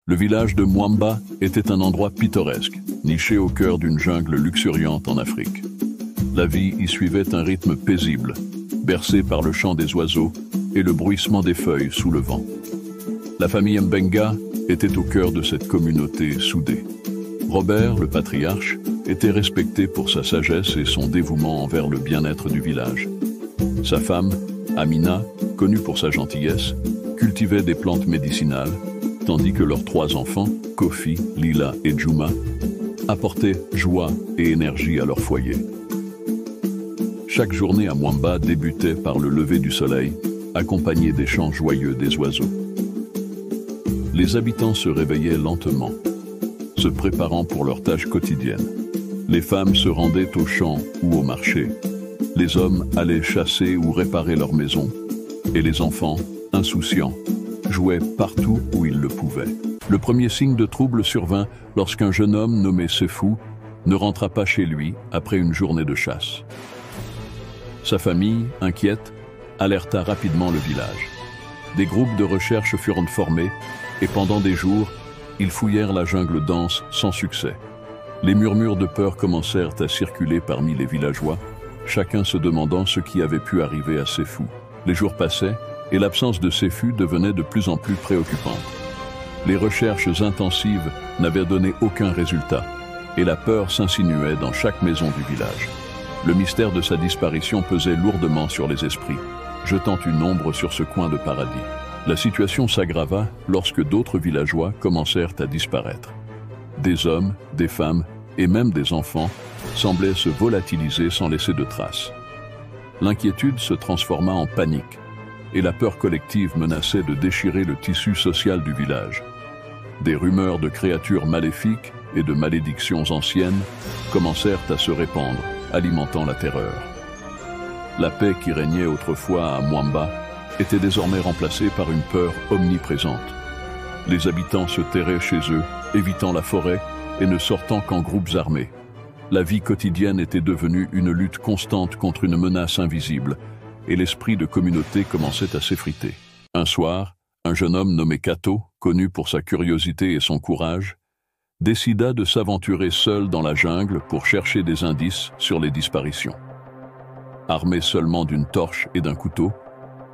Le village de Mwamba était un endroit pittoresque, niché au cœur d'une jungle luxuriante en Afrique. La vie y suivait un rythme paisible, bercé par le chant des oiseaux et le bruissement des feuilles sous le vent. La famille Mbenga était au cœur de cette communauté soudée. Robert, le patriarche, était respecté pour sa sagesse et son dévouement envers le bien-être du village. Sa femme, Amina, connue pour sa gentillesse, cultivait des plantes médicinales, tandis que leurs 3 enfants, Kofi, Lila et Juma, apportaient joie et énergie à leur foyer. Chaque journée à Mwamba débutait par le lever du soleil, accompagné des chants joyeux des oiseaux. Les habitants se réveillaient lentement, se préparant pour leurs tâches quotidiennes. Les femmes se rendaient au champ ou au marché. Les hommes allaient chasser ou réparer leur maison. Et les enfants, insouciants, jouaient partout où ils le pouvaient. Le premier signe de trouble survint lorsqu'un jeune homme nommé Sefou ne rentra pas chez lui après une journée de chasse. Sa famille, inquiète, alerta rapidement le village. Des groupes de recherche furent formés et pendant des jours, ils fouillèrent la jungle dense sans succès. Les murmures de peur commencèrent à circuler parmi les villageois, chacun se demandant ce qui avait pu arriver à Sefou. Les jours passaient et l'absence de Sefou devenait de plus en plus préoccupante. Les recherches intensives n'avaient donné aucun résultat et la peur s'insinuait dans chaque maison du village. Le mystère de sa disparition pesait lourdement sur les esprits, jetant une ombre sur ce coin de paradis. La situation s'aggrava lorsque d'autres villageois commencèrent à disparaître. Des hommes, des femmes et même des enfants semblaient se volatiliser sans laisser de traces. L'inquiétude se transforma en panique et la peur collective menaçait de déchirer le tissu social du village. Des rumeurs de créatures maléfiques et de malédictions anciennes commencèrent à se répandre, alimentant la terreur. La paix qui régnait autrefois à Mwamba était désormais remplacée par une peur omniprésente. Les habitants se terraient chez eux, évitant la forêt et ne sortant qu'en groupes armés. La vie quotidienne était devenue une lutte constante contre une menace invisible, et l'esprit de communauté commençait à s'effriter. Un soir, un jeune homme nommé Kato, connu pour sa curiosité et son courage, décida de s'aventurer seul dans la jungle pour chercher des indices sur les disparitions. Armé seulement d'une torche et d'un couteau,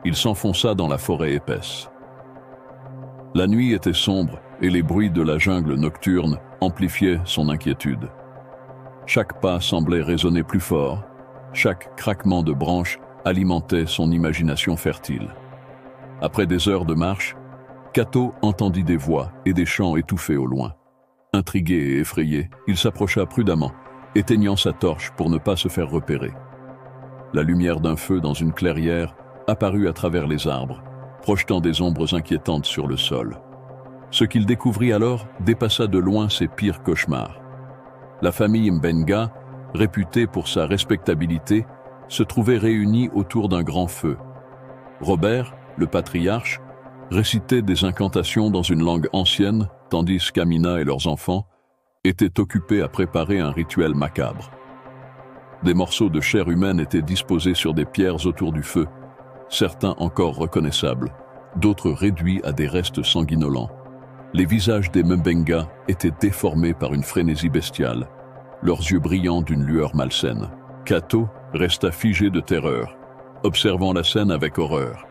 il s'enfonça dans la forêt épaisse. La nuit était sombre et les bruits de la jungle nocturne amplifiaient son inquiétude. Chaque pas semblait résonner plus fort, chaque craquement de branches alimentait son imagination fertile. Après des heures de marche, Kato entendit des voix et des chants étouffés au loin. Intrigué et effrayé, il s'approcha prudemment, éteignant sa torche pour ne pas se faire repérer. La lumière d'un feu dans une clairière apparut à travers les arbres, projetant des ombres inquiétantes sur le sol. Ce qu'il découvrit alors dépassa de loin ses pires cauchemars. La famille Mbenga, réputée pour sa respectabilité, se trouvait réunie autour d'un grand feu. Robert, le patriarche, récitait des incantations dans une langue ancienne, tandis qu'Amina et leurs enfants étaient occupés à préparer un rituel macabre. Des morceaux de chair humaine étaient disposés sur des pierres autour du feu, certains encore reconnaissables, d'autres réduits à des restes sanguinolents. Les visages des Mbenga étaient déformés par une frénésie bestiale, leurs yeux brillants d'une lueur malsaine. Kato resta figé de terreur, observant la scène avec horreur.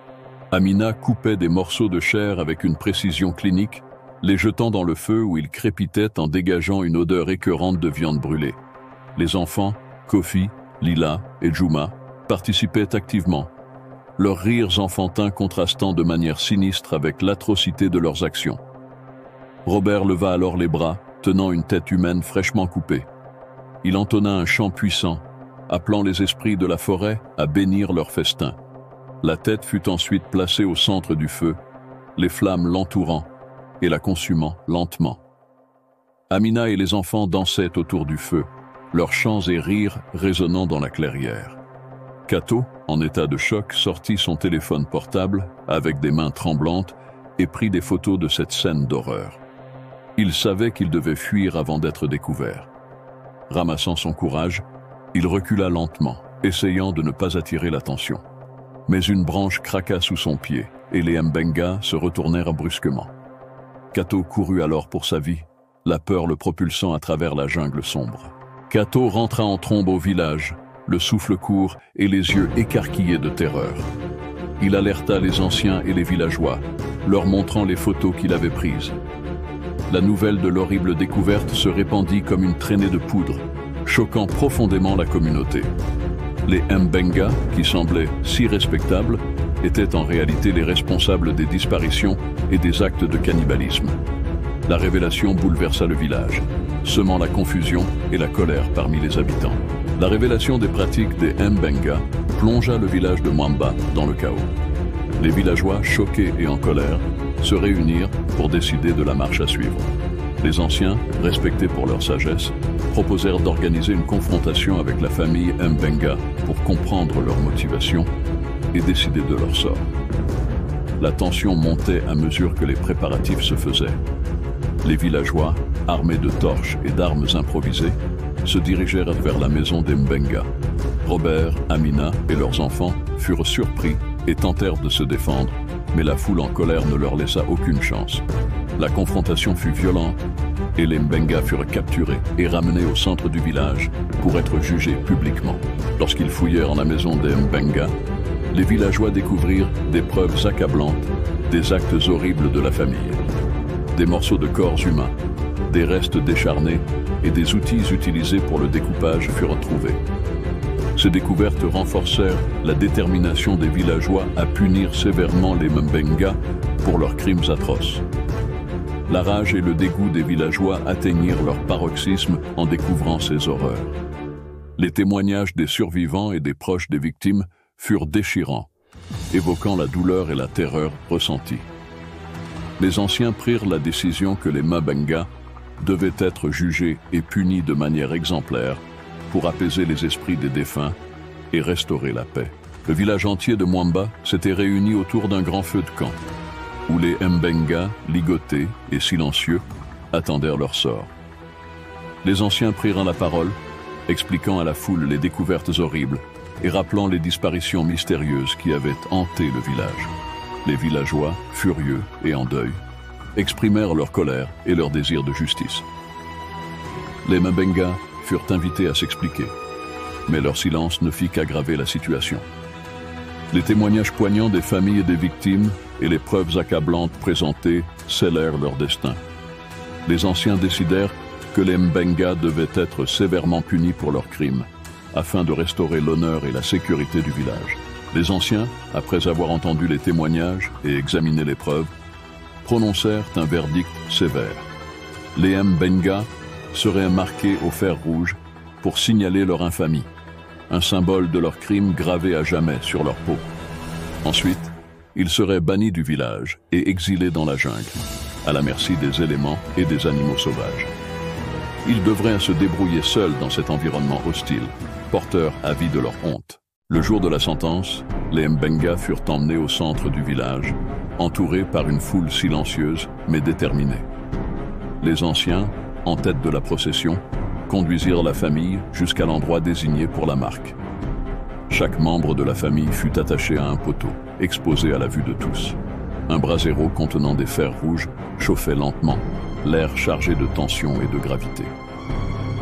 Amina coupait des morceaux de chair avec une précision clinique, les jetant dans le feu où ils crépitaient en dégageant une odeur écœurante de viande brûlée. Les enfants, Kofi, Lila et Juma, participaient activement, leurs rires enfantins contrastant de manière sinistre avec l'atrocité de leurs actions. Robert leva alors les bras, tenant une tête humaine fraîchement coupée. Il entonna un chant puissant, appelant les esprits de la forêt à bénir leur festin. La tête fut ensuite placée au centre du feu, les flammes l'entourant et la consumant lentement. Amina et les enfants dansaient autour du feu, leurs chants et rires résonnant dans la clairière. Kato, en état de choc, sortit son téléphone portable avec des mains tremblantes et prit des photos de cette scène d'horreur. Il savait qu'il devait fuir avant d'être découvert. Ramassant son courage, il recula lentement, essayant de ne pas attirer l'attention. Mais une branche craqua sous son pied et les Mbenga se retournèrent brusquement. Kato courut alors pour sa vie, la peur le propulsant à travers la jungle sombre. Kato rentra en trombe au village, le souffle court et les yeux écarquillés de terreur. Il alerta les anciens et les villageois, leur montrant les photos qu'il avait prises. La nouvelle de l'horrible découverte se répandit comme une traînée de poudre, choquant profondément la communauté. Les Mbenga, qui semblaient si respectables, étaient en réalité les responsables des disparitions et des actes de cannibalisme. La révélation bouleversa le village, semant la confusion et la colère parmi les habitants. La révélation des pratiques des Mbenga plongea le village de Mwamba dans le chaos. Les villageois, choqués et en colère, se réunirent pour décider de la marche à suivre. Les anciens, respectés pour leur sagesse, proposèrent d'organiser une confrontation avec la famille Mbenga pour comprendre leurs motivations et décider de leur sort. La tension montait à mesure que les préparatifs se faisaient. Les villageois, armés de torches et d'armes improvisées, se dirigèrent vers la maison des Mbenga. Robert, Amina et leurs enfants furent surpris et tentèrent de se défendre, mais la foule en colère ne leur laissa aucune chance. La confrontation fut violente et les Mbenga furent capturés et ramenés au centre du village pour être jugés publiquement. Lorsqu'ils fouillèrent la maison des Mbenga, les villageois découvrirent des preuves accablantes des actes horribles de la famille. Des morceaux de corps humains, des restes décharnés et des outils utilisés pour le découpage furent trouvés. Ces découvertes renforcèrent la détermination des villageois à punir sévèrement les Mbenga pour leurs crimes atroces. La rage et le dégoût des villageois atteignirent leur paroxysme en découvrant ces horreurs. Les témoignages des survivants et des proches des victimes furent déchirants, évoquant la douleur et la terreur ressenties. Les anciens prirent la décision que les Mbenga devaient être jugés et punis de manière exemplaire pour apaiser les esprits des défunts et restaurer la paix. Le village entier de Mwamba s'était réuni autour d'un grand feu de camp, où les Mbenga, ligotés et silencieux, attendèrent leur sort. Les anciens prirent la parole, expliquant à la foule les découvertes horribles et rappelant les disparitions mystérieuses qui avaient hanté le village. Les villageois, furieux et en deuil, exprimèrent leur colère et leur désir de justice. Les Mbenga furent invités à s'expliquer, mais leur silence ne fit qu'aggraver la situation. Les témoignages poignants des familles et des victimes et les preuves accablantes présentées scellèrent leur destin. Les anciens décidèrent que les Mbenga devaient être sévèrement punis pour leurs crimes, afin de restaurer l'honneur et la sécurité du village. Les anciens, après avoir entendu les témoignages et examiné les preuves, prononcèrent un verdict sévère. Les Mbenga seraient marqués au fer rouge pour signaler leur infamie, un symbole de leur crime gravé à jamais sur leur peau. Ensuite, ils seraient bannis du village et exilés dans la jungle, à la merci des éléments et des animaux sauvages. Ils devraient se débrouiller seuls dans cet environnement hostile, porteurs à vie de leur honte. Le jour de la sentence, les Mbenga furent emmenés au centre du village, entourés par une foule silencieuse mais déterminée. Les anciens, en tête de la procession, conduisirent la famille jusqu'à l'endroit désigné pour la marque. Chaque membre de la famille fut attaché à un poteau, exposé à la vue de tous. Un brasero contenant des fers rouges chauffait lentement, l'air chargé de tension et de gravité.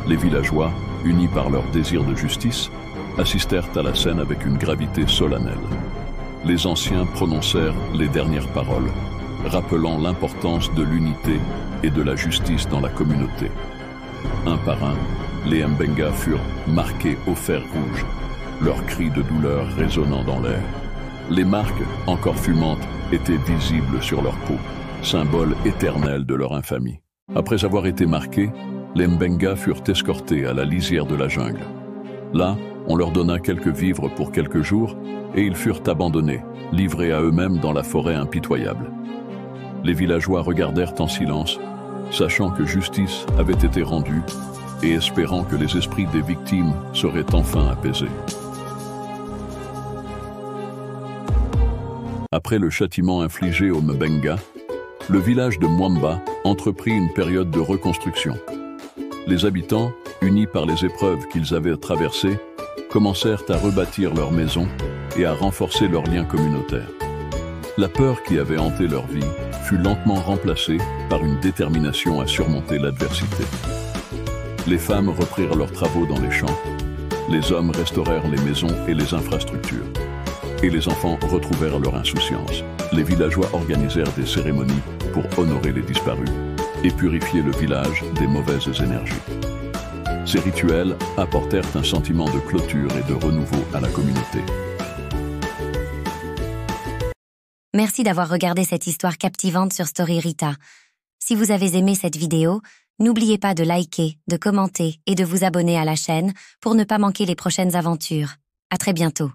Les villageois, unis par leur désir de justice, assistèrent à la scène avec une gravité solennelle. Les anciens prononcèrent les dernières paroles, rappelant l'importance de l'unité et de la justice dans la communauté. Un par un, les Mbenga furent marqués au fer rouge, leurs cris de douleur résonnant dans l'air. Les marques, encore fumantes, étaient visibles sur leur peau, symbole éternel de leur infamie. Après avoir été marqués, les Mbenga furent escortés à la lisière de la jungle. Là, on leur donna quelques vivres pour quelques jours et ils furent abandonnés, livrés à eux-mêmes dans la forêt impitoyable. Les villageois regardèrent en silence, sachant que justice avait été rendue et espérant que les esprits des victimes seraient enfin apaisés. Après le châtiment infligé aux Mbenga, le village de Mwamba entreprit une période de reconstruction. Les habitants, unis par les épreuves qu'ils avaient traversées, commencèrent à rebâtir leurs maisons et à renforcer leurs liens communautaires. La peur qui avait hanté leur vie fut lentement remplacée par une détermination à surmonter l'adversité. Les femmes reprirent leurs travaux dans les champs, les hommes restaurèrent les maisons et les infrastructures, et les enfants retrouvèrent leur insouciance. Les villageois organisèrent des cérémonies pour honorer les disparus et purifier le village des mauvaises énergies. Ces rituels apportèrent un sentiment de clôture et de renouveau à la communauté. Merci d'avoir regardé cette histoire captivante sur Story Rita. Si vous avez aimé cette vidéo, n'oubliez pas de liker, de commenter et de vous abonner à la chaîne pour ne pas manquer les prochaines aventures. À très bientôt.